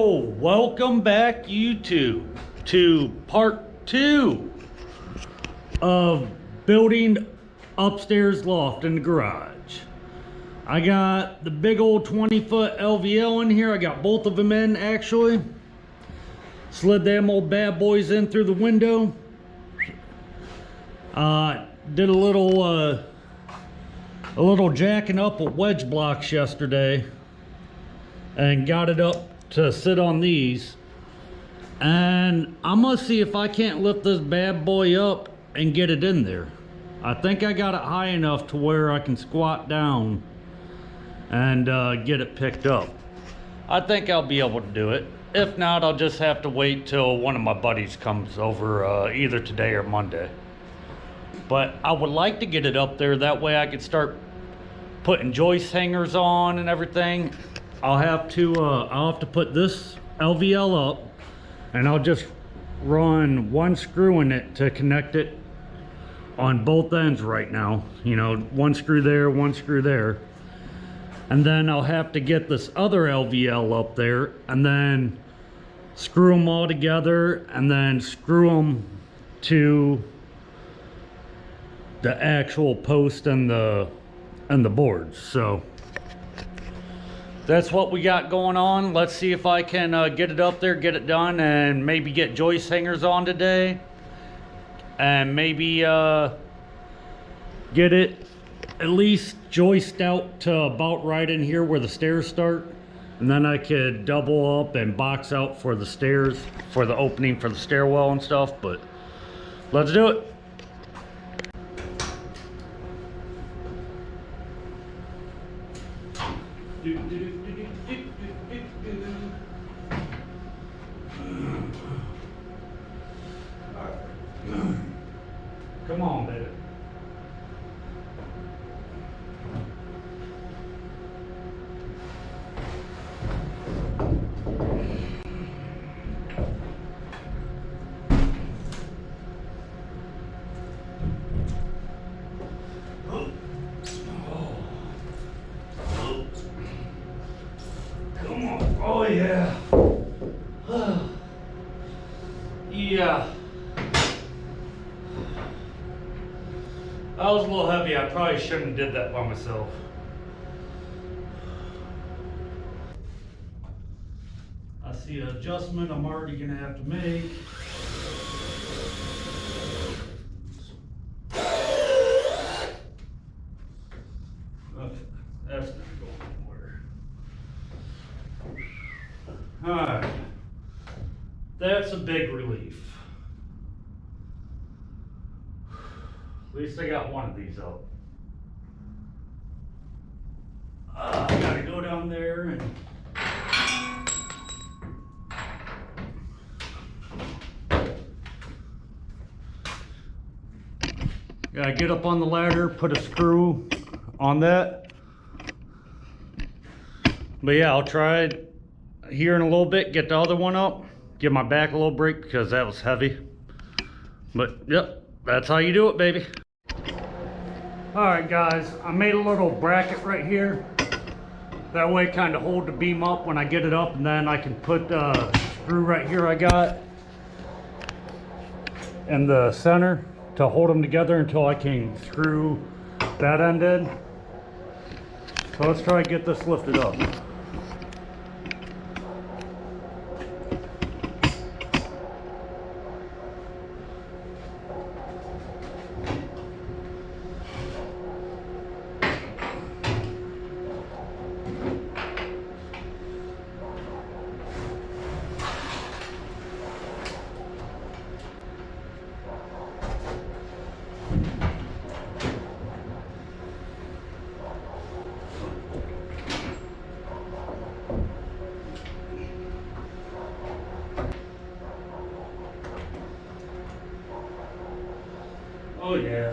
So, welcome back YouTube to part 2 of building upstairs loft in the garage. I got the big old 20-foot LVL in here. I got both of them in actually. Slid them old bad boys in through the window. Did a little jacking up with wedge blocks yesterday and got it up to sit on these, and I'm gonna see if I can't lift this bad boy up and get it in there. I think I got it high enough to where I can squat down and get it picked up. I think I'll be able to do it. If not, I'll just have to wait till one of my buddies comes over either today or Monday. But I would like to get it up there, that way I could start putting joist hangers on and everything. I'll have to put this LVL up, and I'll just run one screw in it to connect it on both ends right now. You know, one screw there, one screw there. And then I'll have to get this other LVL up there and then screw them all together and then screw them to the actual post and the boards. So that's what we got going on. Let's see if I can get it up there, get it done, and maybe get joist hangers on today, and maybe get it at least joist out to about right in here where the stairs start, and then I could double up and box out for the stairs, for the opening for the stairwell and stuff. But let's do it. Come on, baby. Come on. Oh, yeah. Yeah. That was a little heavy. I probably shouldn't have did that by myself. I see an adjustment I'm already gonna have to make. Okay, that's not going anywhere. Alright. That's a big relief. At least I got one of these up. I gotta go down there and gotta get up on the ladder, put a screw on that. But yeah, I'll try it here in a little bit, get the other one up, give my back a little break because that was heavy. But yep, that's how you do it, baby. Alright guys, I made a little bracket right here. That way kind of hold the beam up when I get it up, and then I can put the screw right here I got in the center to hold them together until I can screw that end in. So let's try to get this lifted up. Oh yeah.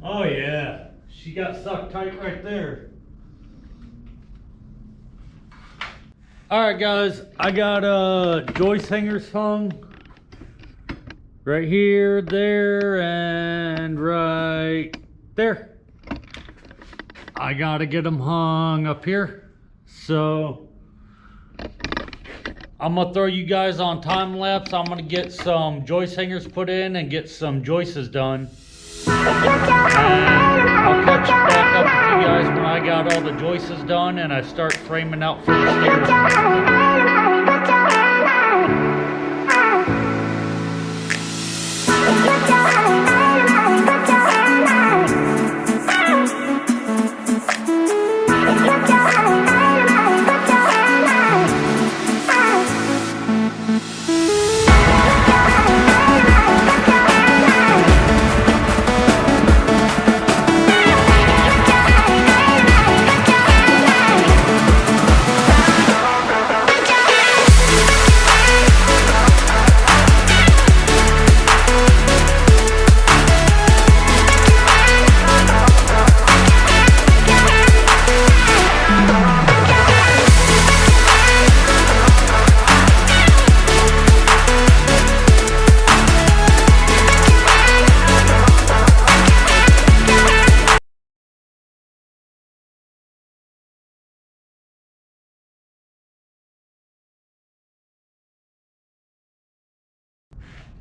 Oh yeah. She got sucked tight right there. All right guys, I got joist hangers hung right here, there, and right there. I gotta get them hung up here. So I'm gonna throw you guys on time lapse. I'm gonna get some joist hangers put in and get some joists done. And I'll catch back up with you guys when I got all the joists done and I start framing out for the stairs.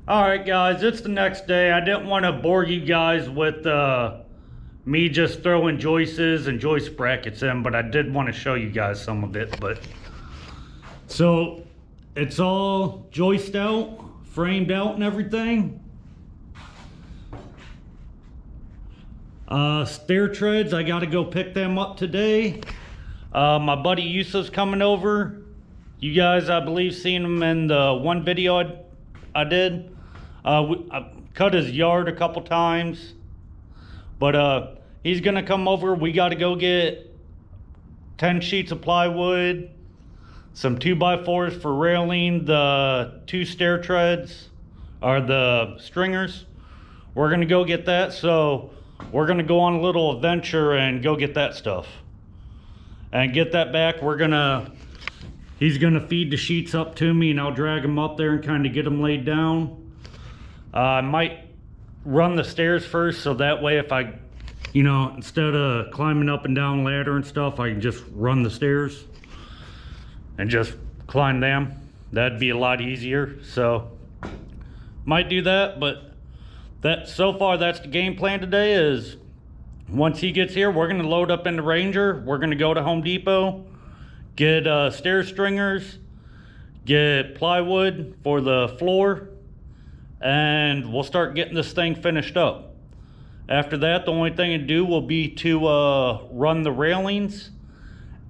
Alright guys, it's the next day. I didn't want to bore you guys with me just throwing joists and joist brackets in, but I did want to show you guys some of it. But so it's all joist out, framed out and everything. Stair treads, I got to go pick them up today. My buddy Yusuf's coming over. You guys, I believe, seen him in the one video I did. I cut his yard a couple times, but he's gonna come over. We got to go get 10 sheets of plywood, some 2x4s for railing the 2 stair treads, or the stringers. We're gonna go get that, so we're gonna go on a little adventure and go get that stuff and get that back. He's gonna feed the sheets up to me and I'll drag them up there and kind of get them laid down. I might run the stairs first, so that way if I, instead of climbing up and down ladder and stuff, I can just run the stairs and just climb them. That'd be a lot easier. So might do that, but so far that's the game plan today. Is once he gets here, we're gonna load up in the Ranger. We're gonna go to Home Depot, get stair stringers, get plywood for the floor, and we'll start getting this thing finished up. After that, the only thing to do will be to run the railings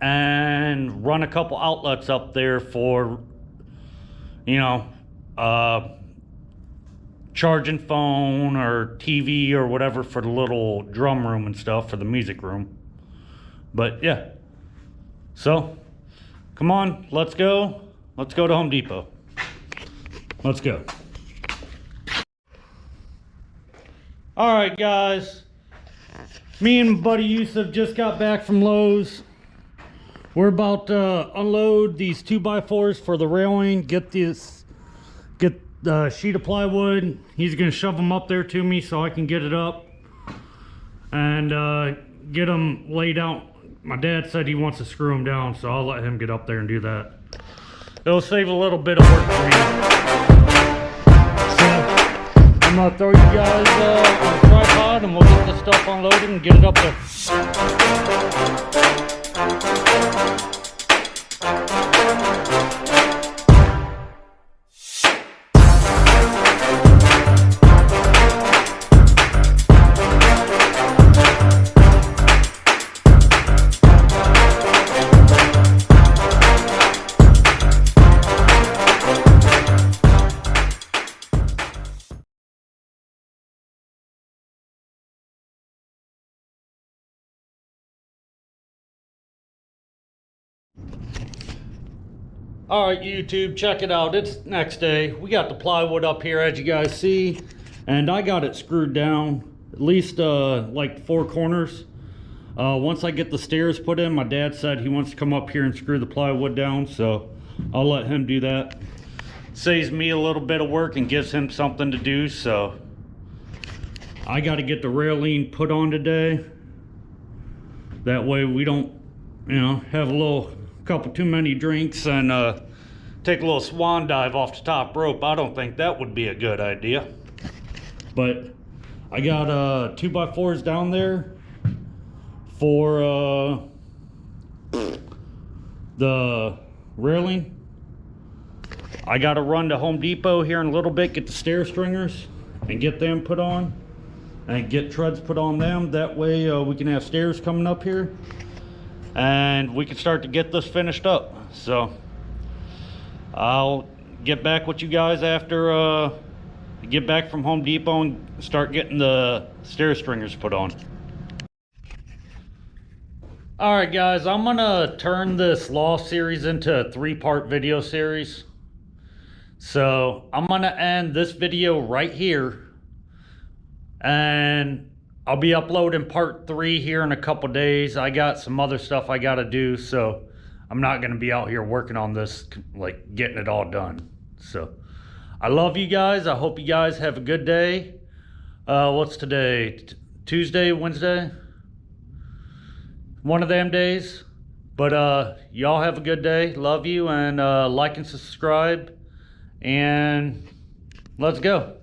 and run a couple outlets up there for, charging phone or TV or whatever for the little drum room and stuff for the music room. But yeah, so come on, let's go to Home Depot. Let's go. All right, guys, me and buddy Yusuf just got back from Lowe's. We're about to unload these 2x4s for the railing, get the sheet of plywood. He's gonna shove them up there to me so I can get it up and get them laid out. My dad said he wants to screw them down, so I'll let him get up there and do that. It'll save a little bit of work for me. I'm gonna throw you guys on the tripod and we'll get this stuff unloaded and get it up there. Alright YouTube, check it out. It's next day. We got the plywood up here as you guys see, and I got it screwed down at least like 4 corners. Once I get the stairs put in, my dad said he wants to come up here and screw the plywood down, so I'll let him do that. saves me a little bit of work and gives him something to do. So I got to get the railing put on today. That way we don't, you know, have a couple too many drinks and take a little swan dive off the top rope. I don't think that would be a good idea. But I got 2x4s down there for the railing. I got to run to Home Depot here in a little bit, get the stair stringers and get them put on and get treads put on them. That way we can have stairs coming up here and we can start to get this finished up. So I'll get back with you guys after I get back from Home Depot and start getting the stair stringers put on. All right, guys, I'm gonna turn this loft series into a 3-part video series. So I'm gonna end this video right here, and I'll be uploading part 3 here in a couple days. I got some other stuff I gotta do, so I'm not gonna be out here working on this, like getting it all done. So I love you guys. I hope you guys have a good day. What's today? Tuesday, Wednesday? One of them days. But y'all have a good day. Love you, and like and subscribe, and let's go.